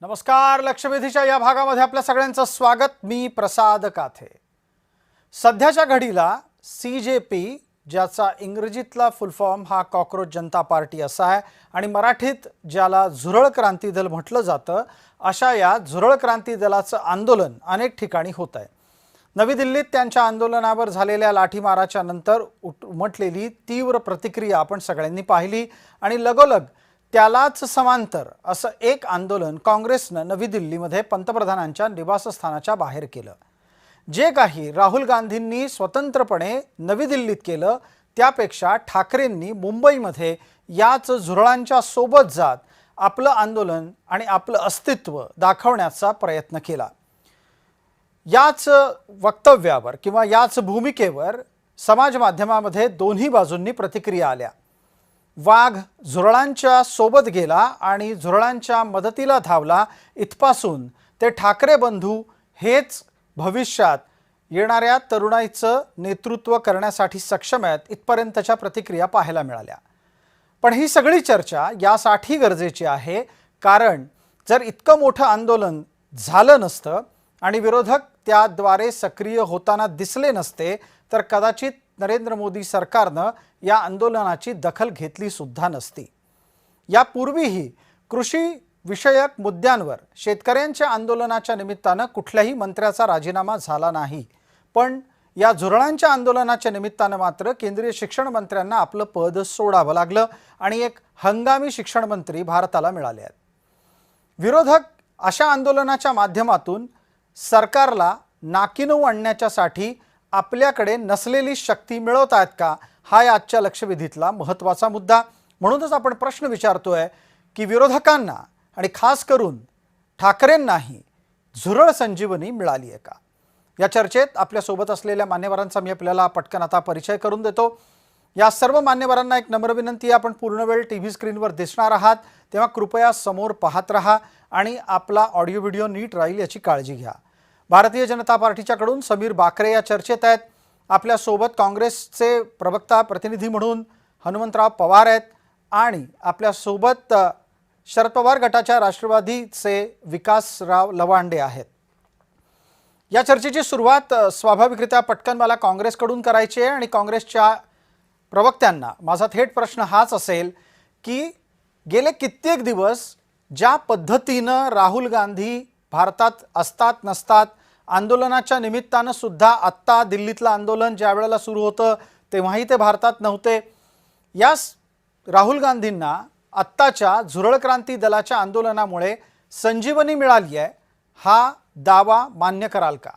नमस्कार. लक्षवेधीच्या या भागामध्ये आपल्या सगळ्यांचं स्वागत. मी प्रसाद काथे. सध्याच्या घडीला CJP, ज्याचा इंग्रजीतला फुल फॉर्म हा कॉकरोच जनता पार्टी असा आहे आणि मराठीत ज्याला झुरळ क्रांती दल म्हटलं जातं, अशा या झुरळ क्रांती दलाचं आंदोलन अनेक ठिकाणी होत आहे. नवी दिल्लीत त्यांच्या आंदोलनावर झालेल्या लाठीमाराच्या नंतर उमटलेली तीव्र प्रतिक्रिया आपण सगळ्यांनी पाहिली आणि लगोलग त्यालाच समांतर असं एक आंदोलन काँग्रेसनं नवी दिल्लीमध्ये पंतप्रधानांच्या निवासस्थानाच्या बाहेर केलं. जे काही राहुल गांधींनी स्वतंत्रपणे नवी दिल्लीत केलं त्यापेक्षा ठाकरेंनी मुंबईमध्ये याच झुरळांच्या सोबत जात आपलं आंदोलन आणि आपलं अस्तित्व दाखवण्याचा प्रयत्न केला. याच वक्तव्यावर किंवा याच भूमिकेवर समाज माध्यमामध्ये दोन्ही बाजूंनी प्रतिक्रिया आल्या. वाघ झुरळांच्या सोबत गेला आणि झुरळांच्या मदतीला धावला इथपासून ते ठाकरे बंधू हेच भविष्यात येणाऱ्या तरुणाईचं नेतृत्व करण्यासाठी सक्षम आहेत इथपर्यंतच्या प्रतिक्रिया पाहायला मिळाल्या. पण ही सगळी चर्चा यासाठी गरजेची आहे कारण जर इतकं मोठं आंदोलन झालं नसतं आणि विरोधक त्याद्वारे सक्रिय होताना दिसले नसते तर कदाचित नरेंद्र मोदी सरकारनं या आंदोलनाची दखल घेतली सुद्धा नसती. यापूर्वीही कृषी विषयक मुद्द्यांवर शेतकऱ्यांच्या आंदोलनाच्या निमित्तानं कुठल्याही मंत्र्याचा राजीनामा झाला नाही. पण या झुरळांच्या आंदोलनाच्या निमित्तानं मात्र केंद्रीय शिक्षण मंत्र्यांना आपलं पद सोडावं लागलं आणि एक हंगामी शिक्षण मंत्री भारताला मिळाले आहेत. विरोधक अशा आंदोलनाच्या माध्यमातून सरकारला नाकीनऊ आणण्याच्यासाठी आपल्याकडे नसलेली शक्ती मिळवत आहेत का, हा आजच्या लक्षवेधीतला महत्त्वाचा मुद्दा. म्हणूनच आपण प्रश्न विचारतोय की विरोधकांना आणि खास करून ठाकरेंनाही झुरळ संजीवनी मिळाली आहे का. या चर्चेत आपल्यासोबत असलेल्या मान्यवरांचा मी आपल्याला पटकन आता परिचय करून देतो. या सर्व मान्यवरांना एक नम्र विनंती आहे, आपण पूर्ण वेळ TV स्क्रीनवर दिसणार आहात तेव्हा कृपया समोर पाहत राहा आणि आपला ऑडिओ व्हिडिओ नीट राहील याची काळजी घ्या. भारतीय जनता पार्टीच्याकडून समीर बाकरे या चर्चेत आहेत. आपल्यासोबत काँग्रेसचे प्रवक्ता प्रतिनिधी म्हणून हनुमंतराव पवार आहेत आणि आपल्यासोबत शरद पवार गटाच्या राष्ट्रवादीचे विकासराव लवांडे आहेत. या चर्चेची सुरुवात स्वाभाविकरित्या पटकन मला काँग्रेसकडून करायची आहे आणि काँग्रेसच्या प्रवक्त्यांना माझा थेट प्रश्न हाच असेल की गेले कित्येक दिवस ज्या पद्धतीनं राहुल गांधी भारतात असतात नसतात, आंदोलनाच्या निमित्तानं सुद्धा आत्ता दिल्लीतलं आंदोलन ज्या वेळेला सुरू होतं तेव्हाही ते भारतात नव्हते, यास राहुल गांधींना आत्ताच्या झुरळ क्रांती दलाच्या आंदोलनामुळे संजीवनी मिळाली आहे, हा दावा मान्य कराल का?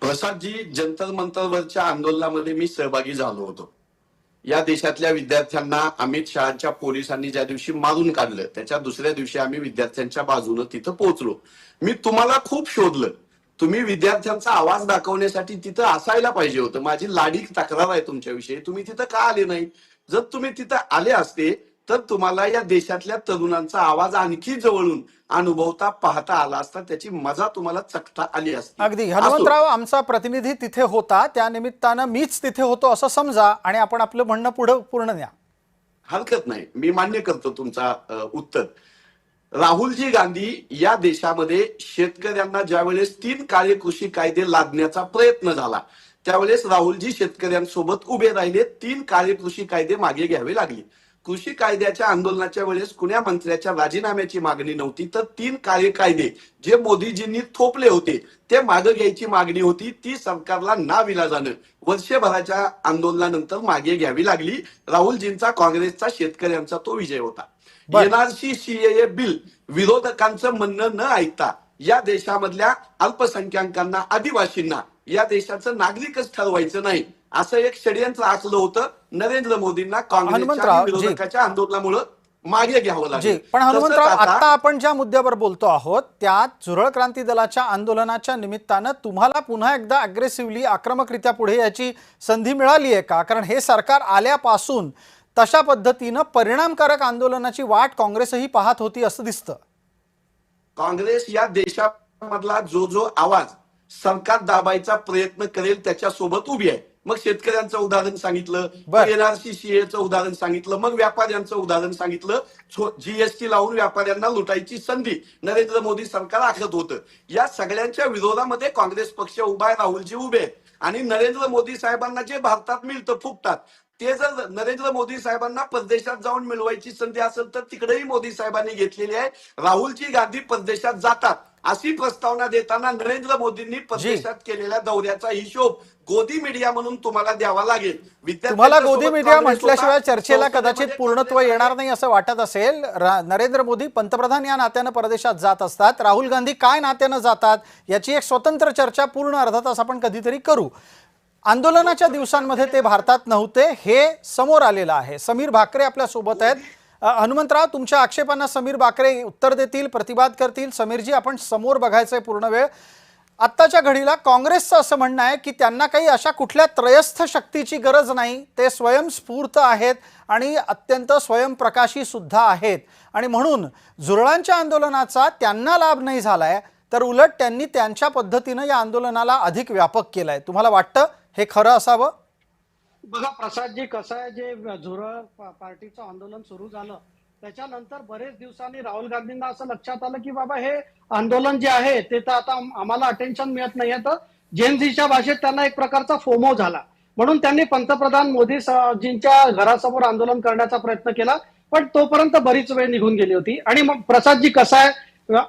प्रसादजी, जंतर मंतरवरच्या आंदोलनामध्ये मी सहभागी झालो होतो. या देशातल्या विद्यार्थ्यांना अमित शहाच्या पोलिसांनी ज्या दिवशी मारून काढलं त्याच्या दुसऱ्या दिवशी आम्ही विद्यार्थ्यांच्या बाजूने तिथं पोहोचलो. मी तुम्हाला खूप शोधलं. तुम्ही विद्यार्थ्यांचा आवाज दाखवण्यासाठी तिथं असायला पाहिजे होतं. माझी लाडीक तक्रार आहे तुमच्याविषयी. तुम्ही तिथं का आले नाही? जर तुम्ही तिथं आले असते तर तुम्हाला या देशातल्या तरुणांचा आवाज आणखी जवळून अनुभवता पाहता आला असता, त्याची मजा तुम्हाला चखता आली असती. अगदी. हनुमंतराव आमचा प्रतिनिधी तिथे होता, त्या निमित्तानं मीच तिथे होतो असं समजा आणि आपण आपलं म्हणणं पुढे पूर्ण द्या. हरकत नाही, मी मान्य करतो तुमचा उत्तर. राहुलजी गांधी या देशामध्ये शेतकऱ्यांना ज्यावेळेस 3 काळे कृषी कायदे लादण्याचा प्रयत्न झाला त्यावेळेस राहुलजी शेतकऱ्यांसोबत उभे राहिले. 3 काळे कृषी कायदे मागे घ्यावे लागले. कृषी कायद्याच्या आंदोलनाच्या वेळेस कुण्या मंत्र्याच्या राजीनाम्याची मागणी नव्हती, तर 3 काळे कायदे जे मोदीजींनी थोपले होते ते मागे घ्यायची मागणी होती. ती सरकारला नाविलाजानं वर्षभराच्या आंदोलनानंतर मागे घ्यावी लागली. राहुलजींचा, काँग्रेसचा, शेतकऱ्यांचा तो विजय होता. NRC CAA बिल विरोधकांचं म्हणणं न ऐकता या देशामधल्या अल्पसंख्याकांना, आदिवासींना या देशाचं नागरिकच ठरवायचं नाही असं एक षडयंत्र आखलं होतं. नरेंद्र मोदींना काँग्रेसच्या विरोधकाच्या आंदोलनामुळे मागे घ्यावं लागलं. पण हनुमंतराव, आता आपण ज्या मुद्द्यावर बोलतो आहोत त्यात झुरळ क्रांती दलाच्या आंदोलनाच्या निमित्तानं तुम्हाला पुन्हा एकदा अग्रेसिव्हली, आक्रमकरित्या पुढे याची संधी मिळाली आहे का? कारण हे सरकार आल्यापासून तशा पद्धतीनं परिणामकारक आंदोलनाची वाट काँग्रेसही पाहत होती असं दिसतं. काँग्रेस या देशामधला जो आवाज सरकार दाबायचा प्रयत्न करेल त्याच्यासोबत उभी आहे. मग शेतकऱ्यांचं उदाहरण सांगितलं, बर. मग NRC-CA चं उदाहरण सांगितलं, मग व्यापाऱ्यांचं उदाहरण सांगितलं. GST लावून व्यापाऱ्यांना लुटायची संधी नरेंद्र मोदी सरकार आखत होतं. या सगळ्यांच्या विरोधामध्ये काँग्रेस पक्ष उभा आहे, राहुलजी उभे आहेत. आणि नरेंद्र मोदी साहेबांना जे भारतात मिळतं फुकटात, ते जर नरेंद्र मोदी साहेबांना परदेशात जाऊन मिळवायची संधी असेल तर तिकडेही मोदी साहेबांनी घेतलेली आहे. राहुलजी गांधी परदेशात जातात अशी प्रस्तावना देताना नरेंद्र मोदींनी परदेशात केलेल्या दौऱ्याचा हिशोब गोदी मीडिया म्हणून तुम्हाला द्यावा लागेल. तुम्हाला गोदी मीडिया काँग्रेस म्हटल्याशिवाय होता, चर्चेला कदाचित संसदेमध्ये पूर्णत्व येणार नाही असं वाटत असेल. नरेंद्र मोदी पंतप्रधान या नात्यानं परदेशात जात असतात, राहुल गांधी काय नात्यानं जातात याची एक स्वतंत्र चर्चा पूर्ण अर्धा तास आपण कधीतरी करू. आंदोलनाच्या दिवसांमध्ये ते भारतात नव्हते हे समोर आलेलं आहे. समीर भाकरे आपल्या सोबत आहेत. हनुमंतराव, तुमच्या आक्षेपांना समीर भाकरे उत्तर देतील, प्रतिवाद करतील. समीरजी, आपण समोर बघायचंय पूर्ण वेळ. आत्ताच्या घडीला काँग्रेसचं असं म्हणणं आहे की त्यांना काही अशा कुठल्या त्रयस्थ शक्तीची गरज नाही, ते स्वयंस्फूर्त आहेत आणि अत्यंत स्वयंप्रकाशी सुद्धा आहेत. आणि म्हणून झुरळांच्या आंदोलनाचा त्यांना लाभ नाही झालाय, तर उलट त्यांनी त्यांच्या पद्धतीनं या आंदोलनाला अधिक व्यापक केलंय. तुम्हाला वाटतं हे खरं असावं? बघा प्रसादजी, कसं आहे, जे झुरळ पार्टीचं आंदोलन सुरू झालं त्याच्यानंतर बरेच दिवसांनी राहुल गांधींना असं लक्षात आलं की बाबा हे आंदोलन जे आहे ते तर आता आम्हाला अटेन्शन मिळत नाहीये. तर जेनझीच्या भाषेत त्यांना एक प्रकारचा फोमो झाला, म्हणून त्यांनी पंतप्रधान मोदीजींच्या घरासमोर आंदोलन करण्याचा प्रयत्न केला. पण तोपर्यंत बरीच वेळ निघून गेली होती. आणि मग प्रसादजी, कसं आहे,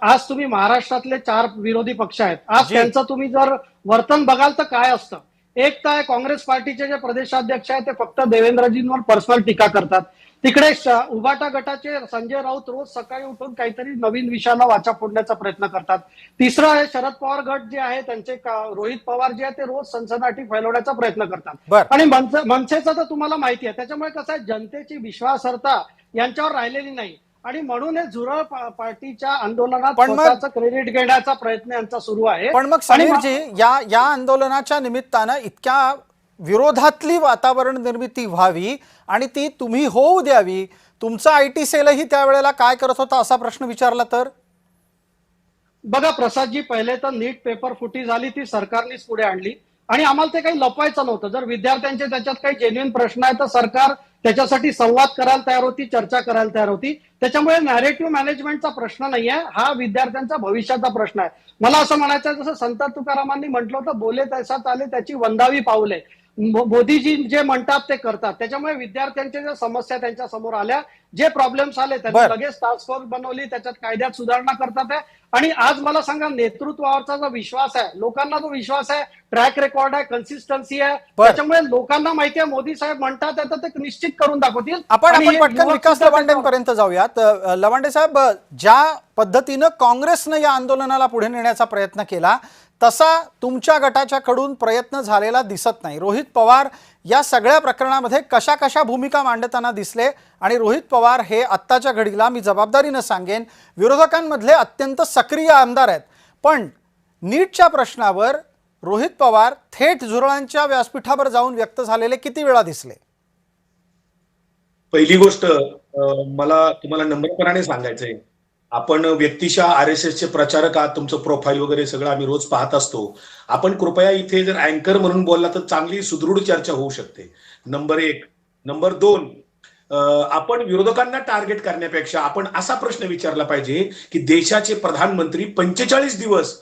आज तुम्ही महाराष्ट्रातले 4 विरोधी पक्ष आहेत, आज त्यांचं तुम्ही जर वर्तन बघाल तर काय असतं. एक तर काँग्रेस पार्टीचे जे प्रदेशाध्यक्ष आहेत ते फक्त देवेंद्रजींवर पर्सनल टीका करतात. तिकडे उभाटा गटाचे संजय राऊत रोज सकाळी उठून काहीतरी नवीन विषयाला वाचा फोडण्याचा प्रयत्न करतात. तिसरं आहे शरद पवार गट जे आहे त्यांचे रोहित पवार जे आहे ते रोज सनसनाटी फैलवण्याचा प्रयत्न करतात. आणि मनसेचं तर तुम्हाला माहिती आहे. त्याच्यामुळे कसं आहे, जनतेची विश्वासार्हता यांच्यावर राहिलेली नाही. आणि म्हणून हे झुरळ पार्टीच्या आंदोलनात स्वतःचं क्रेडिट घेण्याचा प्रयत्न यांचा सुरू आहे. पण मग समीरजी, या आंदोलनाच्या निमित्तानं इतक्या विरोधातली वातावरण निर्मिती व्हावी आणि ती तुम्ही होऊ द्यावी, तुमचा IT सेलही त्यावेळेला काय करत होता असा प्रश्न विचारला तर? बघा प्रसादजी, पहिले तर नीट पेपर फुटी झाली, ती सरकारनेच पुढे आणली आणि आम्हाला ते काही लपवायचं नव्हतं. जर विद्यार्थ्यांचे त्याच्यात काही जेन्युइन प्रश्न आहे तर सरकार त्याच्यासाठी संवाद करायला तयार होती, चर्चा करायला तयार होती. त्याच्यामुळे नॅरेटिव्ह मॅनेजमेंटचा प्रश्न नाहीये, हा विद्यार्थ्यांचा भविष्याचा प्रश्न आहे. मला असं म्हणायचं आहे, जसं संत तुकारामांनी म्हटलं होतं, बोले तैसा चाले त्याची वंदावी पाऊले. मोदीजी जे म्हणतात ते करतात. त्याच्यामुळे विद्यार्थ्यांच्या ज्या समस्या त्यांच्या समोर आल्या, जे प्रॉब्लेम्स आले त्यांनी लगेच टास्क फोर्स बनवली, त्याच्यात कायद्यात सुधारणा करतात आहे. आणि आज मला सांगा, नेतृत्वावरचा जो विश्वास आहे, लोकांना जो विश्वास आहे, ट्रॅक रेकॉर्ड आहे, कन्सिस्टन्सी आहे, त्याच्यामुळे लोकांना माहिती आहे मोदी साहेब म्हणतात तर ते निश्चित करून दाखवतील. आपण पटकन विकास लवांडेंपर्यंत जाऊयात. लवांडे साहेब, ज्या पद्धतीनं काँग्रेसनं या आंदोलनाला पुढे नेण्याचा प्रयत्न केला तसा तुमच्या गटाच्याकडून प्रयत्न झालेला दिसत नाही. रोहित पवार या सगळ्या प्रकरणामध्ये कशा कशा भूमिका मांडताना दिसले आणि रोहित पवार हे आत्ताच्या घडीला, मी जबाबदारीनं सांगेन, विरोधकांमधले अत्यंत सक्रिय आमदार आहेत. पण नीटच्या प्रश्नावर रोहित पवार थेट झुरळांच्या व्यासपीठावर जाऊन व्यक्त झालेले किती वेळा दिसले? पहिली गोष्ट मला तुम्हाला नम्रपणाने सांगायचंय, आपण व्यक्तिशः RSS चे प्रचारक आहात, तुमचं प्रोफाईल वगैरे सगळं आम्ही रोज पाहत असतो. आपण कृपया इथे जर अँकर म्हणून बोलला तर चांगली सुदृढ चर्चा होऊ शकते. नंबर 1. नंबर 2, आपण विरोधकांना टार्गेट करण्यापेक्षा आपण असा प्रश्न विचारला पाहिजे की देशाचे प्रधानमंत्री 45 दिवस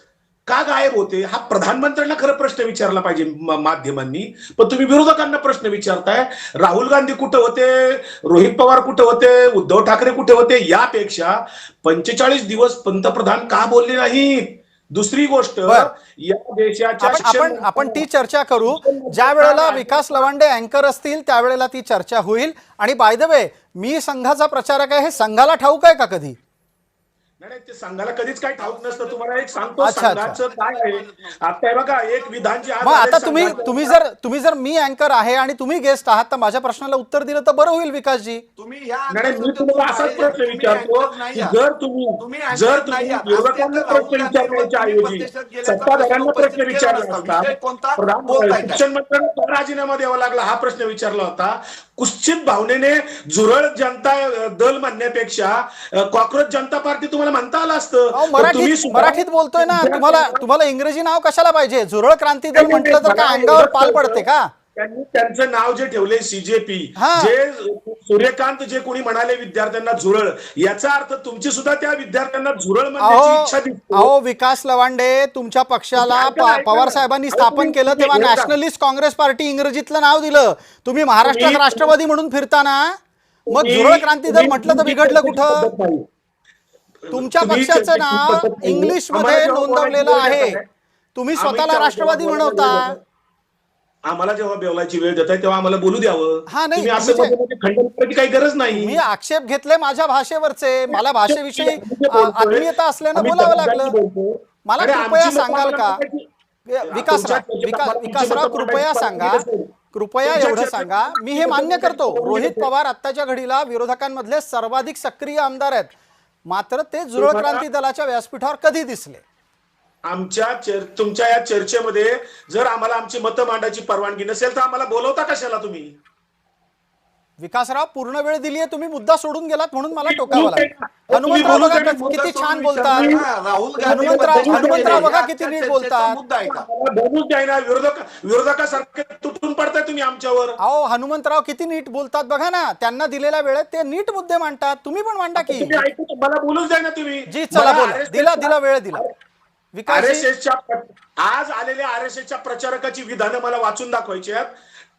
का गायब होते, हा प्रधानमंत्र्यांना खरं प्रश्न विचारला पाहिजे माध्यमांनी. पण तुम्ही विरोधकांना प्रश्न विचारताय, राहुल गांधी कुठे होते, रोहित पवार कुठे होते, उद्धव ठाकरे कुठे होते, यापेक्षा 45 दिवस पंतप्रधान का बोलले नाहीत. दुसरी गोष्ट, या देशाच्या आपण ती चर्चा करू ज्या वेळेला विकास लवांडे अँकर असतील, त्यावेळेला ती चर्चा होईल. आणि बाय द वे, मी संघाचा प्रचारक आहे, हे संघाला ठाऊक आहे का कधी? नाही, ते संघाला कधीच काही ठाऊक नसतं. तुम्हाला एक सांगतो संघाचं काय आहे. आता बघा, एक विधान जे आता तुम्ही जर मी अँकर आहे आणि तुम्ही गेस्ट आहात तर माझ्या प्रश्नाला उत्तर दिलं तर बरं होईल. विकासजी, तुम्ही मी तुम्हाला असाच प्रश्न विचारतो की जर तुम्ही विरोधकांना प्रश्न विचारण्याच्या ऐवजी सत्ताधाऱ्यांना प्रश्न विचारला असता, शिक्षण मंत्र्यांना का राजीनामा द्यावा लागला हा प्रश्न विचारला होता, कुत्सित भावनेने झुरळ जनता दल म्हणण्यापेक्षा कॉक्रोच जनता पार्टी तुम्हाला म्हणता आलं असतं. मराठीत बोलतोय ना. तुम्हाला इंग्रजी नाव कशाला पाहिजे? झुरळ क्रांती दल म्हटलं तर काय अंगावर पाल पडते का? त्यांनी त्यांचं नाव जे ठेवले सीजेपी, हा. जे सूर्यकांत जे कोणी म्हणाले विद्यार्थ्यांना झुरळ, याचा अर्थ तुमची सुद्धा त्या विद्यार्थ्यांना झुरळ म्हणण्याची इच्छा दिसते. अहो विकास लवांडे, तुमच्या पक्षाला पवार साहेबांनी स्थापन केलं तेव्हा नॅशनलिस्ट काँग्रेस पार्टी इंग्रजीतलं नाव दिलं. तुम्ही महाराष्ट्रात राष्ट्रवादी म्हणून फिरताना मग झुरळ क्रांती दल म्हटलं तर बिघडलं कुठं? तुमच्या पक्षाचं नाव इंग्लिश मध्ये नोंदवलेलं आहे, तुम्ही स्वतःला राष्ट्रवादी म्हणवता. आम्हाला जेव्हा बोलायची वेळ देताय तेव्हा आम्हाला बोलू द्यावं. हा, नाही, तुम्ही असं मध्ये खंडन करायची काही गरज नाही. मी आक्षेप घेतले माझ्या भाषेवरचे, मला भाषेविषयी आत्मीयता असल्यानं बोलावं लागलं. मला कृपया सांगाल का विकासराव कृपया सांगा, कृपया एवढं सांगा. मी हे मान्य करतो, रोहित पवार आत्ताच्या घडीला विरोधकांमधले सर्वाधिक सक्रिय आमदार आहेत, मात्र ते झुरळ क्रांती दलाच्या व्यासपीठावर कधी दिसले? तुमच्या या चर्चेमध्ये जर आम्हाला आमची मतं मांडायची परवानगी नसेल तर आम्हाला बोलवता कशाला तुम्ही? विकासराव, पूर्ण वेळ दिलीये, तुम्ही मुद्दा सोडून गेलात म्हणून मला टोकावं लागलं. हनुमंतराव बघा किती छान बोलतात. हनुमंतराव बघा किती नीट बोलतात. बोलूच द्याय ना, विरोधकासारखे तुटून पडताय तुम्ही आमच्यावर. अहो हनुमंतराव किती नीट बोलतात बघा ना, त्यांना दिलेल्या वेळेत ते नीट मुद्दे मांडतात. तुम्ही पण मांडा की. मला बोलूच द्या ना तुम्ही. जी चला बोला, दिला वेळ दिला. आरएसएसच्या आज आलेल्या आरएसएसच्या प्रचारकाची विधानं मला वाचून दाखवायची आहेत.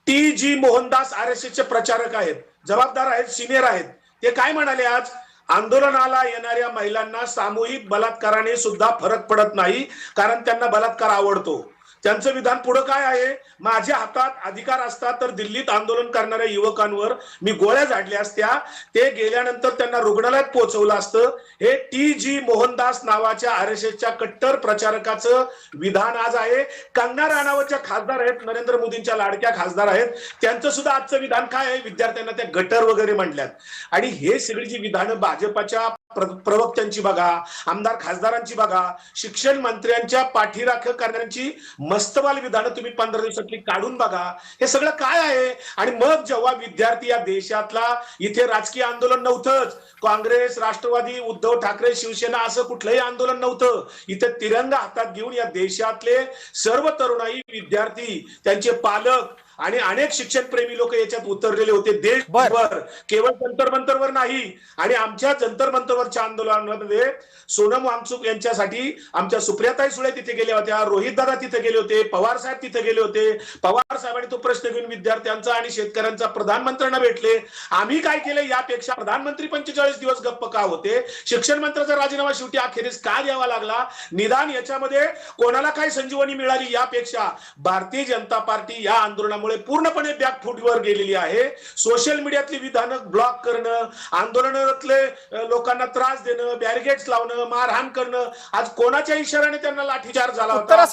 TG मोहनदास आरएसएसचे प्रचारक आहेत, जबाबदार आहेत, सिनियर आहेत. ते काय म्हणाले आज? आंदोलनाला येणाऱ्या महिलांना सामूहिक बलात्काराने सुद्धा फरक पडत नाही, कारण त्यांना बलात्कार आवडतो. त्यांचं विधान पुढे काय आहे? माझ्या हातात अधिकार असता तर दिल्लीत आंदोलन करणाऱ्या युवकांवर मी गोळ्या झाडल्या असत्या, ते गेल्यानंतर त्यांना रुग्णालयात पोहोचवलं असतं. हे TG मोहनदास नावाच्या आरएसएसच्या कट्टर प्रचारकाचं विधान आज आहे. कंगना राणावतच्या खासदार आहेत, नरेंद्र मोदींच्या लाडक्या खासदार आहेत, त्यांचं सुद्धा आजचं विधान काय आहे? विद्यार्थ्यांना त्या गटर वगैरे म्हणल्यात. आणि हे सगळी जी विधानं भाजपाच्या प्रवक्त्यांची बघा, आमदार खासदारांची बघा, शिक्षण मंत्र्यांच्या पाठीराख करण्याची मस्तवाल विधानं तुम्ही 15 दिवसातली काढून बघा. हे सगळं काय आहे? आणि मग जेव्हा विद्यार्थी या देशातला, इथे राजकीय आंदोलन नव्हतंच, काँग्रेस, राष्ट्रवादी, उद्धव ठाकरे, शिवसेना असं कुठलंही आंदोलन नव्हतं. इथे तिरंगा हातात घेऊन या देशातले सर्व तरुणाई, विद्यार्थी, त्यांचे पालक आणि अनेक शिक्षणप्रेमी लोक याच्यात उतरलेले होते देशभर, केवळ जंतर मंतरवर नाही. आणि आमच्या जंतर मंतरवरच्या आंदोलनामध्ये सोनम वांगचुक यांच्यासाठी आमच्या सुप्रियाताई सुळे तिथे गेल्या होत्या, रोहित दादा तिथे गेले होते, पवार साहेब तिथे गेले होते. पवार साहेबांनी तो प्रश्न घेऊन विद्यार्थ्यांचा आणि शेतकऱ्यांचा प्रधानमंत्र्यांना भेटले. आम्ही काय केलं? यापेक्षा प्रधानमंत्री 45 दिवस गप्प का होते? शिक्षण मंत्र्याचा राजीनामा शेवटी अखेरीस का द्यावा लागला? निदान याच्यामध्ये कोणाला काय संजीवनी मिळाली? यापेक्षा भारतीय जनता पार्टी या आंदोलनामुळे पूर्णपणे बॅकफूटवर गेलेली आहे. सोशल मीडियातली विधानं ब्लॉक करणं, आंदोलनातले लोकांना त्रास देणं, बॅरिगेड्स लावणं, मारहाण करणं, आज कोणाच्या इशाऱ्याने त्यांना लाठीचार्ज झाला होता?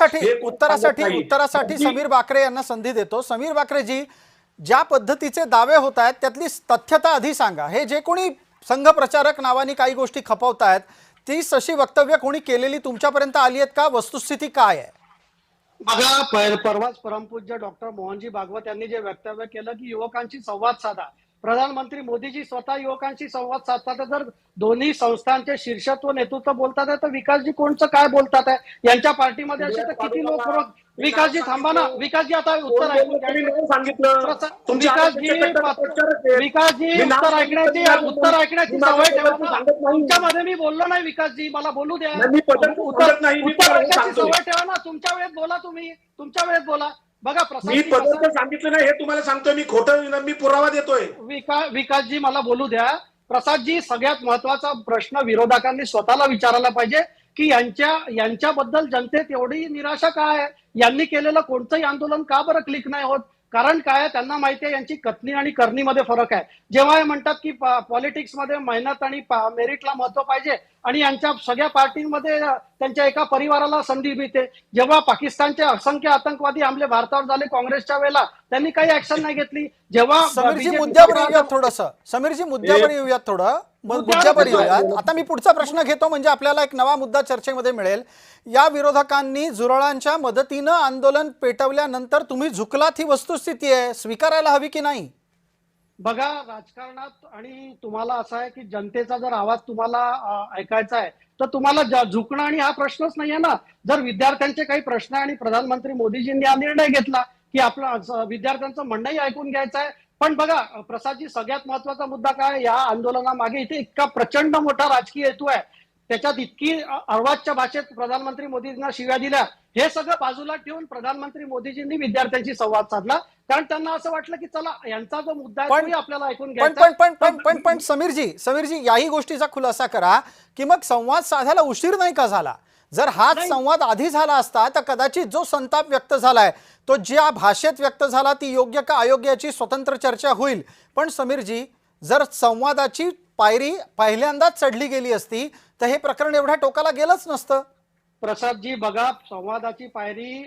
उत्तरासाठी समीर बाकरे यांना संधी देतो. समीर बाकरेजी, ज्या पद्धतीचे दावे होत आहेत त्यातली तथ्यता आधी सांगा. हे जे कोणी संघ प्रचारक नावाने काही गोष्टी खपवतायत, ती तशी वक्तव्य कोणी केलेली तुमच्यापर्यंत आली आहेत का? वस्तुस्थिती काय आहे? बघा, परवाच परमपूज्य डॉक्टर मोहनजी भागवत यांनी जे वक्तव्य केलं की युवकांशी संवाद साधा, प्रधानमंत्री मोदीजी स्वतः युवकांशी संवाद साधतात. जर दोन्ही संस्थांचे शीर्षत्व नेतृत्व बोलतात आहे तर विकासजी कोणचं काय बोलतात आहे? यांच्या पार्टीमध्ये असे तर किती लोक. विकासजी थांबा ना, विकासजी आता उत्तर ऐकून उत्तर ऐकण्याची सवय ठेवा. तुमच्यामध्ये मी बोललो नाही विकासजी, मला बोलू द्या. सवय ठेवा ना, तुमच्या वेळेत बोला, तुम्ही तुमच्या वेळेत बोला. बघा, मी पदार्थ सांगितलं नाही हे तुम्हाला सांगतोय मी, खोटं मी पुरावा देतोय. विकासजी मला बोलू द्या. प्रसादजी, सगळ्यात महत्वाचा प्रश्न विरोधकांनी स्वतःला विचारायला पाहिजे की यांच्याबद्दल जनतेत एवढी निराशा काय आहे? यांनी केलेलं कोणतंही आंदोलन का बरं क्लिक नाही होत? कारण काय, त्यांना माहिती आहे यांची कथनी आणि करणीमध्ये फरक आहे. जेव्हा हे म्हणतात की पॉलिटिक्समध्ये मेहनत आणि मेरिटला महत्व पाहिजे आणि यांच्या सगळ्या पार्टीमध्ये त्यांच्या एका परिवाराला संधी मिळते, जेव्हा पाकिस्तानचे असंख्य आतंकवादी हमले भारतावर झाले काँग्रेसच्या वेळेला, त्यांनी काही ऍक्शन नाही घेतली. जेव्हा समीरजी मुद्द्यावर येऊयात थोडं. आता मी पुढचा प्रश्न घेतो, म्हणजे आपल्याला एक नवा मुद्दा चर्चेमध्ये मिळेल. या विरोधकांनी झुरळांच्या मदतीनं आंदोलन पेटवल्यानंतर तुम्ही झुकलात, ही वस्तुस्थिती आहे, स्वीकारायला हवी की नाही? बघा, राजकारणात आणि तुम्हाला असं आहे की जनतेचा जर आवाज तुम्हाला ऐकायचा आहे तर तुम्हाला झुकणं आणि हा प्रश्नच नाहीये ना. जर विद्यार्थ्यांचे काही प्रश्न आणि प्रधानमंत्री मोदीजींनी हा निर्णय घेतला, की आपलं विद्यार्थ्यांचं म्हणणंही ऐकून घ्यायचं आहे. पण बघा प्रसादजी, सगळ्यात महत्वाचा मुद्दा काय, या आंदोलनामागे इथे इतका प्रचंड मोठा राजकीय हेतू आहे, त्याच्यात इतकी अर्वाच्य भाषेत प्रधानमंत्री मोदींना शिव्या दिल्या, हे सगळं बाजूला ठेवून प्रधानमंत्री मोदीजींनी विद्यार्थ्यांशी संवाद साधला, कारण त्यांना असं वाटलं की चला यांचा जो मुद्दा आहे तोही आपल्याला ऐकून पण घ्यायचा पण पण पण पण पण समीरजी याही गोष्टीचा खुलासा करा की मग संवाद साधायला उशीर नाही का झाला? जर हाच नाही. संवाद आधी झाला असता तर कदाचित जो संताप व्यक्त झालाय तो ज्या भाषेत व्यक्त झाला ती योग्य का अयोग्य याची स्वतंत्र चर्चा होईल. पण समीरजी, जर संवादाची पायरी पहिल्यांदाच चढली गेली असती तर हे प्रकरण एवढ्या टोकाला गेलंच नसतं. प्रसादजी बघा, संवादाची पायरी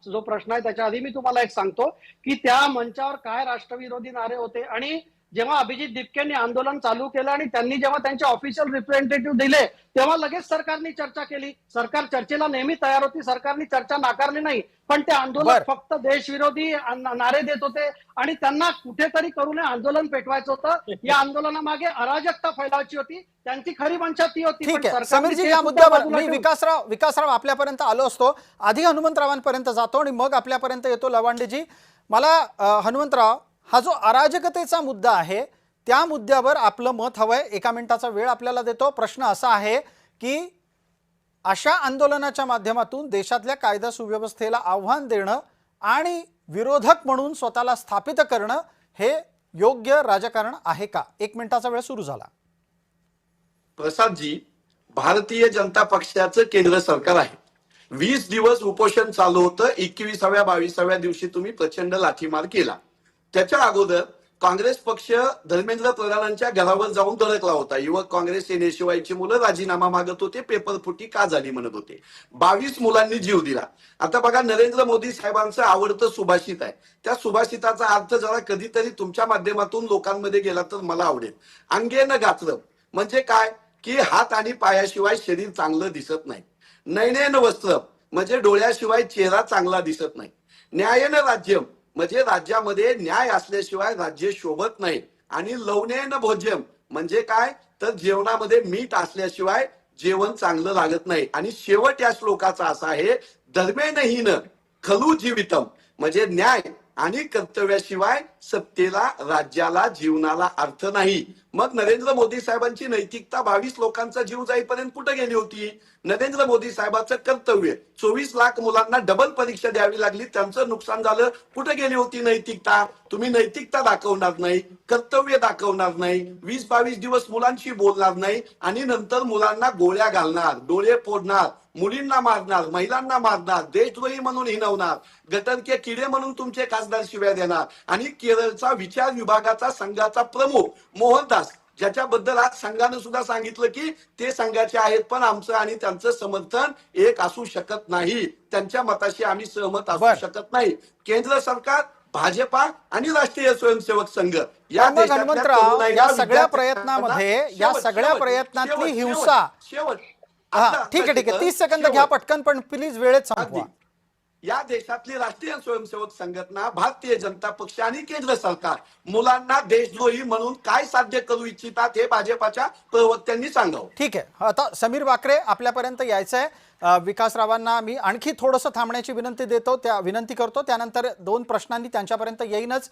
जो प्रश्न आहे त्याच्या आधी मी तुम्हाला एक सांगतो की त्या मंचावर काय राष्ट्रविरोधी नारे होते, आणि जेव्हा अभिजित दिपकेंनी आंदोलन चालू केलं आणि त्यांनी जेव्हा त्यांचे ऑफिशियल रिप्रेझेंटेटिव्ह दिले तेव्हा लगेच सरकारने चर्चा केली. सरकार चर्चेला नेहमी तयार होती, सरकारने चर्चा नाकारली नाही, पण ते आंदोलन फक्त देशविरोधी नारे देत होते आणि त्यांना कुठेतरी करून आंदोलन पेटवायचं होतं. या आंदोलनामागे अराजकता फैलावायची होती, त्यांची खरी मंशा ती होती. ठीक पण आहे सरकारने समीरजी, ते या सुद्धा मुद्द्यावर बाजूला मी ठेवून- विकासराव आपल्यापर्यंत आलो असतो. आधी हनुमंतरावांपर्यंत जातो आणि मग आपल्यापर्यंत येतो लवांडेजी. मला हनुमंतराव, हा जो अराजकतेचा मुद्दा आहे त्या मुद्द्यावर आपलं मत हवंय. 1 मिनिटाचा वेळ आपल्याला देतो. प्रश्न असा आहे की अशा आंदोलनाच्या माध्यमातून देशातल्या कायदा सुव्यवस्थेला आव्हान देणं आणि विरोधक म्हणून स्वतःला स्थापित करणं हे योग्य राजकारण आहे का? 1 मिनिटाचा वेळ सुरू झाला. प्रसादजी, भारतीय जनता पक्षाचं केंद्र सरकार आहे. 20 दिवस उपोषण चालू होतं. 21व्या 22व्या दिवशी तुम्ही प्रचंड लाठीमार केला. त्याच्या अगोदर काँग्रेस पक्ष धर्मेंद्र प्रधानांच्या घरावर जाऊन धडकला होता. युवक काँग्रेस सेनेशिवायची मुलं राजीनामा मागत होते, पेपरफुटी का झाली म्हणत होते. 22 मुलांनी जीव दिला. आता बघा, नरेंद्र मोदी साहेबांचं आवडतं सुभाषित आहे, त्या सुभाषिताचा अर्थ जरा कधीतरी तुमच्या माध्यमातून लोकांमध्ये गेला तर मला आवडेल. अंगेन गात्रम म्हणजे काय की हात आणि पायाशिवाय शरीर चांगलं दिसत नाही. नयनेन वस्त्रम म्हणजे डोळ्याशिवाय चेहरा चांगला दिसत नाही. न्यायन राज्यम म्हणजे राज्यामध्ये न्याय असल्याशिवाय राज्य शोभत नाही. आणि लवणेन भोज्यम म्हणजे काय तर जेवणामध्ये मीठ असल्याशिवाय जेवण चांगलं लागत नाही. आणि शेवट या श्लोकाचा असा आहे, धर्मेनहीन खलु जीवितम म्हणजे न्याय आणि कर्तव्याशिवाय सत्तेला, राज्याला, जीवनाला अर्थ नाही. मग नरेंद्र मोदी साहेबांची नैतिकता 22 लोकांचा जीव जाईपर्यंत कुठे गेली होती? नरेंद्र मोदी साहेबांचं कर्तव्य, 24 लाख मुलांना डबल परीक्षा द्यावी लागली, त्यांचं नुकसान झालं, कुठे गेली होती नैतिकता? तुम्ही नैतिकता दाखवणार नाही, कर्तव्य दाखवणार नाही, 20-22 दिवस मुलांशी बोलणार नाही आणि नंतर मुलांना गोळ्या घालणार, डोळे फोडणार, मुलींना मारणार, महिलांना मारणार, देशद्रोही म्हणून हिणवणार, गटरके किडे म्हणून तुमचे खासदार शिव्या देणार. आणि केरळचा विचार विभागाचा संघाचा प्रमुख मोहनदास, ज्याच्याबद्दल आज संघानं सुद्धा सांगितलं की ते संघाचे आहेत पण आमचं आणि त्यांचं समर्थन एक असू शकत नाही, त्यांच्या मताशी आम्ही सहमत असू शकत नाही. केंद्र सरकार, भाजपा आणि राष्ट्रीय स्वयंसेवक संघ या हनुमंतराव, या सगळ्या प्रयत्नातली हिंसा, शेवट ठीक आहे 30 सेकंद घ्या पटकन, पण प्लीज वेळेत संपवा. या देशातली राष्ट्रीय स्वयंसेवक संघटना, भारतीय जनता पक्ष आणि केंद्र सरकार मुलांना देशद्रोही म्हणून काय साध्य करू इच्छितात हे भाजपाच्या प्रवक्त्यांनी सांगावं. ठीक आहे, आता समीर वाकरे आपल्यापर्यंत यायचंय. विकासरावांना मी आणखी थोडंसं थांबण्याची विनंती करतो, त्यानंतर 2 प्रश्नांनी त्यांच्यापर्यंत येईनच.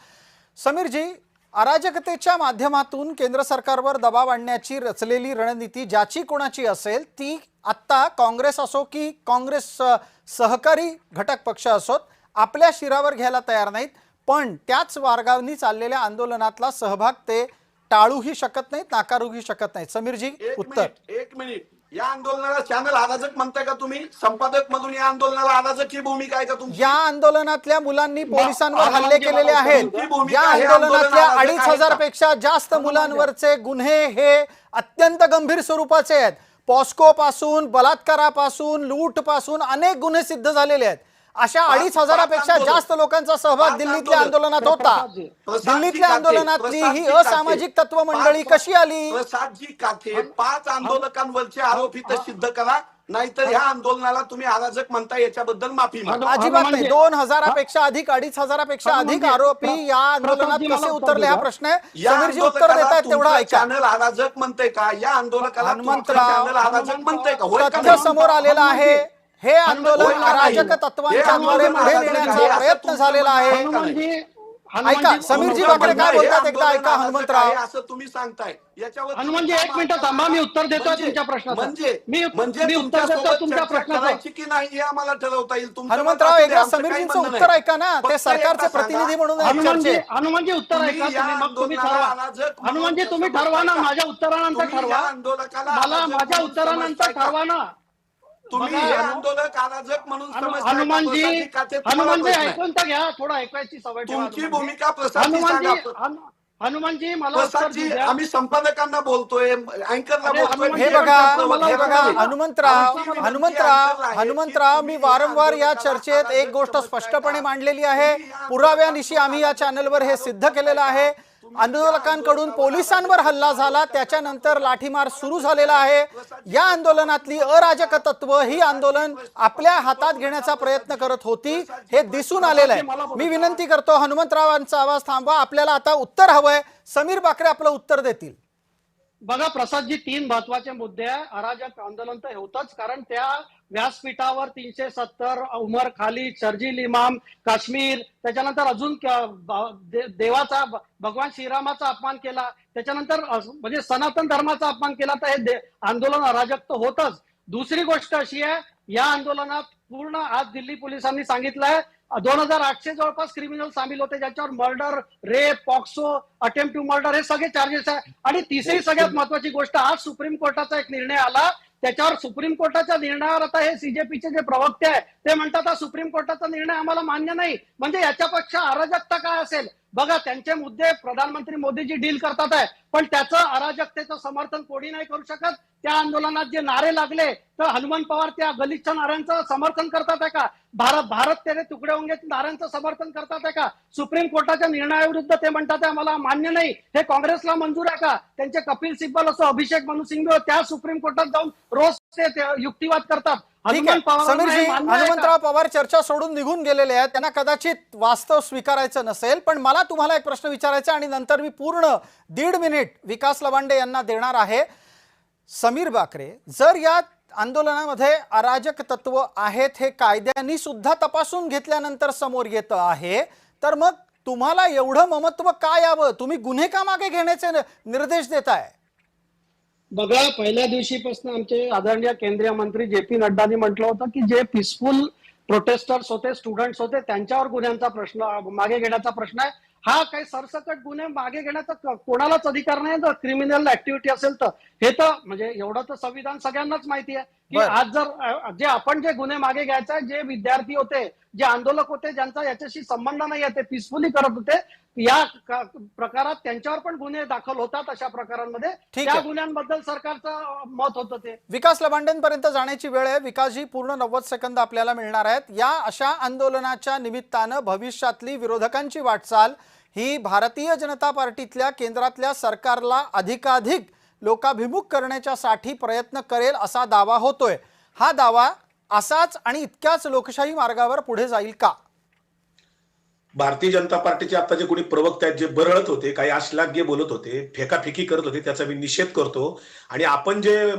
समीरजी, अराजकतेच्या माध्यमातून केंद्र सरकारवर दबाव आणण्याची रचलेली रणनीती ज्याची कोणाची असेल ती आत्ता काँग्रेस असो की काँग्रेस सहकारी घटक पक्ष असोत आपल्या शिरावर घ्यायला तयार नाहीत. पण त्याच मार्गाने चाललेल्या आंदोलनातला सहभाग ते टाळूही शकत नाहीत, नाकारूही शकत नाहीत. समीरजी, उत्तर. एक मिनिट, या आंदोलनाला चॅनल अराजक म्हणताय का तुम्ही? संपादक म्हणून या आंदोलनाला अराजक ही भूमिका आहे का तुमची? या आंदोलनातल्या मुलांनी पोलिसांवर हल्ले केलेले आहेत. या आंदोलनातल्या 2,500 पेक्षा जास्त मुलांवरचे गुन्हे हे अत्यंत गंभीर स्वरूपाचे आहेत. पॉस्को पासून, बलात्कारापासून, लूट पासून अनेक गुन्हे सिद्ध झालेले आहेत. अशा 2,500 पेक्षा जास्त लोकांचा सहभाग दिल्लीतल्या आंदोलनात होता. दिल्लीतल्या आंदोलनातली ही असामाजिक तत्व मंडळी कशी आली? प्रसादजी काथे, 5 आंदोलकांवरचे आरोप इथं सिद्ध करा, नाहीतर ह्या आंदोलनाला तुम्ही अराजक म्हणता, याच्याबद्दल माफी मागा. अजिबात नाही. 2,000 पेक्षा अधिक, 2,500 पेक्षा अधिक आरोपी या आंदोलनात कसे उतरले हा प्रश्न आहे. समीरजी उत्तर देत आहेत, तेवढं ऐका. चॅनल अराजक म्हणते का? या आंदोलकाला हनुमंतराव, चॅनल अराजक म्हणते का? तथ्य समोर आलेलं आहे. हे आंदोलन होणार नाही. अराजक तत्वांच्या हे द्वारे आंदोलन पुढे अराजक नेण्याचा आहे, असं प्रयत्न तुमचं झालेला म्हणणं आहे. हनुमानजी ऐका, समीरजी तुमचं बाकरे म्हणणं काय आहे, बोलतात हे एकदा ऐका. आंदोलन हनुमंतराव अराजक आहे असं तुम्ही सांगताय. याच्यावर हनुमानजी एक मिनिट थांबा, मी उत्तर देतोय तुमच्या प्रश्नाचं. म्हणजे मी उत्तर देतो तुमच्यासोबत तुमच्या चर्चा प्रश्नाचं. करायची की नाही हे आम्हाला ठरवता येईल. तुमचं मत हनुमंतराव असू दे, एकदा आमचं काही समीरजींचं म्हणणं उत्तर नाही. ऐका ना. ते फक्त सरकारचे एकदा सांगा, प्रतिनिधी म्हणून आहेत हनुमानजी चर्चेत. हनुमानजी उत्तर तुम्ही ऐका या तुम्ही, मग तुम्ही आंदोलनाला ठरवा. अराजक म्हणून हनुमानजी तुम्ही कसं ठरवा ना, म्हणता? माझ्या उत्तरानंतर तुम्ही या ठरवा. आंदोलकाला मला अराजक माझ्या म्हणून उत्तरानंतर समजताय का? ठरवा ना. तुम्ही बघा, हे आंदोलक अराजक म्हणून समजताय का? हनुमानजी प्रसादजी काते, तुम्हाला हनुमानजी प्रश्न आहे. ऐकून तर घ्या, थोडं ऐकायची सवय ठेवा. तुमची हनुमानजी. भूमिका प्रसादजी सांगा. हनुमानजी मला उत्तर प्रसादजी द्या. आम्ही संपादकांना बोलतोय, अँकरला अरे, बोलतोय. हनुमानजी, हे बघा मला हे बघा उत्तर हनुमंतराव आमची हनुमंतराव विनंती आहे हनुमंतराव की मी तुम्ही वारंवार या आंदोलकाला चर्चेत एक अराजक गोष्ट समजताय स्पष्टपणे का? मांडलेली आहे. तुम्ही या पुराव्यानिशी आम्ही या चॅनलवर हे सिद्ध केलेलं आहे. आंदोलकांकडून पोलिसांवर हल्ला झाला, त्याच्यानंतर लाठीमार सुरू झालेला आहे. या आंदोलनातली अराजक तत्व ही आंदोलन आपल्या हातात घेण्याचा प्रयत्न करत होती, हे दिसून आलेलं आहे. मी विनंती करतो हनुमंतरावांचा आवाज थांबवा. आपल्याला आता उत्तर हवंय. समीर बाकरे आपलं उत्तर देतील. बघा प्रसादजी, 3 महत्वाचे मुद्दे आहे. अराजक आंदोलन तर होतच, कारण त्या व्यासपीठावर 370 उमर खालिद, शर्जील इमाम, काश्मीर, त्याच्यानंतर अजून देवाचा, भगवान श्रीरामाचा अपमान केला, त्याच्यानंतर म्हणजे सनातन धर्माचा अपमान केला, तर हे आंदोलन अराजक तर होतच. दुसरी गोष्ट अशी आहे, या आंदोलनात पूर्ण आज दिल्ली पोलिसांनी सांगितलंय 2800 जवळपास क्रिमिनल सामील होते, ज्याच्यावर murder, rape, POCSO, attempt to murder हे सगळे चार्जेस आहे. आणि तिसरी सगळ्यात महत्वाची गोष्ट, आज सुप्रीम कोर्टाचा एक निर्णय आला, त्याच्यावर सुप्रीम कोर्टाच्या निर्णयावर आता हे सीजेपीचे जे प्रवक्ते आहे ते म्हणतात हा सुप्रीम कोर्टाचा निर्णय आम्हाला मान्य नाही. म्हणजे याच्यापेक्षा अराजकता काय असेल? बघा, त्यांचे मुद्दे प्रधानमंत्री मोदीजी डील करतात आहे, पण त्याचं अराजकतेचं समर्थन कोणी नाही करू शकत. त्या आंदोलनात जे नारे लागले, तर हनुमंत पवार त्या गलिच्छ नाऱ्यांचं समर्थन करतात आहे का? भारत तेरे तुकडे होंगे नाऱ्यांचं समर्थन करतात आहे का? सुप्रीम कोर्टाच्या निर्णयाविरुद्ध ते म्हणतात आहे आम्हाला मान्य नाही, हे काँग्रेसला मंजूर आहे का? त्यांचे कपिल सिब्बल असो, अभिषेक मनु सिंघवी त्या सुप्रीम कोर्टात जाऊन रोज ते युक्तिवाद करतात. ठीक आहे समीरजी, हनुमंतराव पवार चर्चा सोडून निघून गेलेले आहेत. त्यांना कदाचित वास्तव स्वीकारायचं नसेल, पण मला तुम्हाला एक प्रश्न विचारायचा आणि नंतर मी पूर्ण 1.5 मिनिट विकास लवांडे यांना देणार आहे. समीर बाकरे, जर या आंदोलनामध्ये अराजक तत्व आहेत हे कायद्यांनी सुद्धा तपासून घेतल्यानंतर समोर येतं आहे, तर मग तुम्हाला एवढं ममत्व का यावं? तुम्ही गुन्हे का मागे घेण्याचे निर्देश देताय? बघा, पहिल्या दिवशीपासून आमचे आदरणीय केंद्रीय मंत्री जे.पी. नड्डांनी म्हटलं होतं की जे पीसफुल प्रोटेस्टर्स होते, स्टुडंट्स होते, त्यांच्यावर गुन्ह्यांचा प्रश्न मागे घेण्याचा प्रश्न आहे. हा काही सरसकट गुन्हे मागे घेण्याचा कोणालाच अधिकार नाही. जर क्रिमिनल ऍक्टिव्हिटी असेल तर हे तर म्हणजे एवढं तर संविधान सगळ्यांनाच माहिती आहे की आज जर जे आपण जे गुन्हे मागे घ्यायचा, जे विद्यार्थी होते, जे आंदोलक होते, ज्यांचा याच्याशी संबंध नाही आहे, ते पीसफुली करत होते, या प्रकारात त्यांच्यावर पण गुन्हे दाखल होतात. अशा प्रकारांमध्ये त्या गुन्ह्यांबद्दल सरकारचं मत होतं. ते विकास लवांडेंपर्यंत जाण्याची वेळ आहे. विकासजी, पूर्ण 90 सेकंद आपल्याला मिळणार आहेत. या अशा आंदोलनाच्या निमित्तानं भविष्यातली विरोधकांची वाटचाल ही भारतीय जनता पार्टीतल्या केंद्रातल्या सरकारला अधिकाधिक लोकाभिमुख करण्याच्यासाठी प्रयत्न करेल असा दावा होतोय. हा दावा असाच आणि इतक्याच लोकशाही मार्गावर पुढे जाईल का? भारतीय जनता पार्टीचे आता जे कोणी प्रवक्ते आहेत, जे बरळत होते, काही अश्लाघ्य बोलत होते, फेकाफेकी करत होते, त्याचा मी निषेध करतो. आणि आपण जे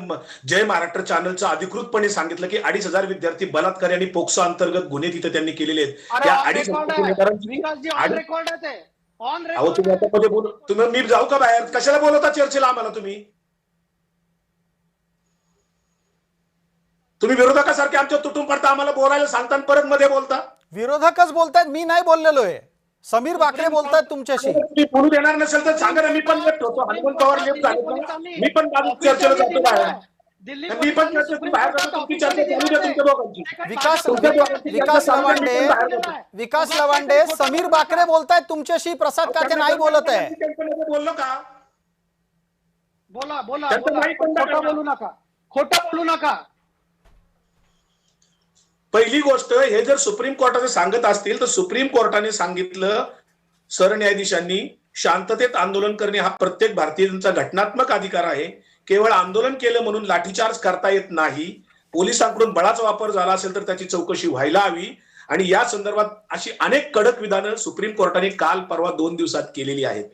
जय महाराष्ट्र चॅनलचं अधिकृतपणे सांगितलं की 2,500 विद्यार्थी बलात्कारी आणि पोक्सो अंतर्गत गुन्हे तिथे त्यांनी केलेले आहेत. त्या 2,500 अहो, तुम्ही आता मध्ये बोल, तुम्ही मी जाऊ का बाहेर? कशाला बोलवता चर्चेला आम्हाला? तुम्ही विरोधकासारखे आमच्या तुटून पडता, आम्हाला बोलायला सांगता परत मध्ये बोलता. विरोधकच बोलतायत, मी नाही बोललेलो आहे. समीर बाकरे बोलतायत तुमच्याशी. तुम्ही बोलू देणार नसेल तर सांगा ना, मी पण लेफ्ट होतो. हनुमंत पवार लेफ्ट झाले, मी पण चर्चेला जातो बाहेर. मी पण चर्चेतून बाहेर जातो. तुमची चर्चा चालू द्या तुमच्या दोघांची. विकास लवांडे, समीर बाकरे बोलतायत तुमच्याशी, प्रसाद काते नाही बोलत आहे. बोललो का? बोला बोला, खोटं बोलू नका, खोटं बोलू नका. पहिली गोष्ट, हे जर सुप्रीम कोर्टाने सांगत असतील तर सुप्रीम कोर्टाने सांगितलं, सरन्यायाधीशांनी, शांततेत आंदोलन करणे हा प्रत्येक भारतीयांचा घटनात्मक अधिकार आहे. केवळ आंदोलन केलं म्हणून लाठीचार्ज करता येत नाही. पोलिसांकडून बळाचा वापर झाला असेल तर त्याची चौकशी व्हायला हवी. आणि या संदर्भात अशी अनेक कडक विधानं सुप्रीम कोर्टाने काल परवा 2 दिवसात केलेली आहेत.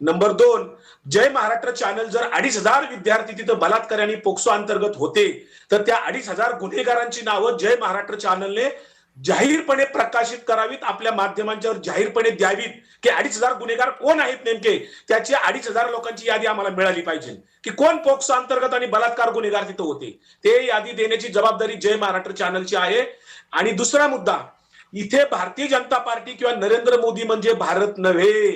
नंबर 2, जय महाराष्ट्र चॅनल जर 2,500 विद्यार्थी तिथं बलात्कार आणि पोक्सो अंतर्गत होते तर त्या 2,500 गुन्हेगारांची नावं जय महाराष्ट्र चॅनलने जाहीरपणे प्रकाशित करावीत, आपल्या माध्यमांच्यावर जाहीरपणे द्यावीत की 2,500 गुन्हेगार कोण आहेत नेमके, त्याची 2,500 लोकांची यादी आम्हाला मिळाली पाहिजे की कोण पोक्सो अंतर्गत आणि बलात्कार गुन्हेगार तिथं होते, ते यादी देण्याची जबाबदारी जय महाराष्ट्र चॅनलची आहे. आणि दुसरा मुद्दा, इथे भारतीय जनता पार्टी किंवा नरेंद्र मोदी म्हणजे भारत नव्हे.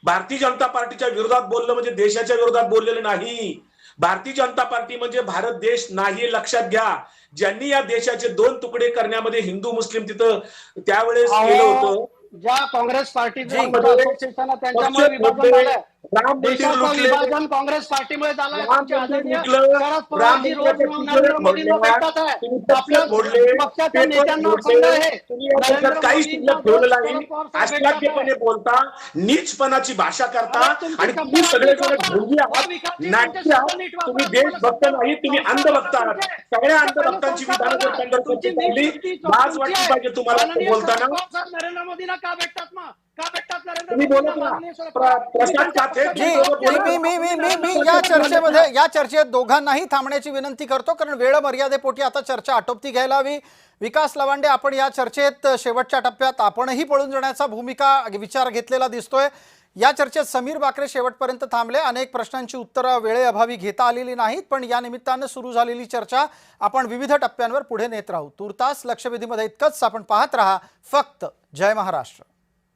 भारतीय जनता पार्टीच्या विरोधात बोललं म्हणजे देशाच्या विरोधात बोललेलं नाही. भारतीय जनता पार्टी म्हणजे भारत देश नाही हे लक्षात घ्या. ज्यांनी या देशाचे 2 तुकडे करण्यामध्ये हिंदू मुस्लिम तिथं त्यावेळेस केलं होतं, ज्या काँग्रेस पार्टीचं जी. असोसिएशन आहे, त्यांच्यामुळे विभाजन झालंय. राम मंदिर देशाचं लुटले, विभाजन काँग्रेस पार्टीमुळे झालंय. राम तुमचे मंदिर आदरणीय लुटलं, शरद पवारजी रोज राम नरेंद्र मोदींना मंदिर भेटतात आहे. तुम्ही आपल्या पक्ष फोडले, पक्षाच्या पेपर नेत्यांना फोडले, अखंड आहे. तुम्ही या देशात नरेंद्र काही मोदींना शिल्लक ठेवलं रोज नाही. शरद पवार साहेब भेटतात अश्लाघ्यपणे आहे. बोलता, नीचपणाची भाषा करता अरे तुमची आणि शब्द तुम्ही नीट सगळेजण वापरा. ढोंगी आहात, विकासजी, नाट्य तुमचे आहात. शब्द नीट वापरा. तुम्ही तुम्हाला देशभक्त संस्कार नाही, तुम्ही संस्कार अंधभक्त बघा आहात. तुमचे. सगळ्या तुमचे पहिले अंधभक्तांची संस्कार विधानं बघा. खंडन तुमची करण्यात आली. नीती लाज तुमची वाटली आहे. पाहिजे तुम्हाला माननीय बोलताना. शरद पवार साहेब नरेंद्र मोदींना का भेटतात मग? का भेटतात नरेंद्र तुम्ही मोदींना? बोलत राहा. माननीय शरद पवार. प्रशांत काथे, जी तुम्ही दोघं बोला. मी या चर्चेत दोघांनाही थांबण्याची विनंती करतो, कारण वेळ मर्यादेपोटी आता चर्चा आटोपती घ्यायला हवी. विकास लवांडे, आपण या चर्चेत शेवटच्या टप्प्यात आपणही पळून जाण्याचा भूमिका विचार घेतलेला दिसतोय. या चर्चेत समीर बाकरे शेवटपर्यंत थांबले. अनेक प्रश्नांची उत्तरं वेळेअभावी घेता आलेली नाहीत, पण या निमित्तानं सुरू झालेली चर्चा आपण विविध टप्प्यांवर पुढे नेत राहू. तूर्तास लक्षवेधीमध्ये इतकंच. आपण पाहत रहा फक्त जय महाराष्ट्र.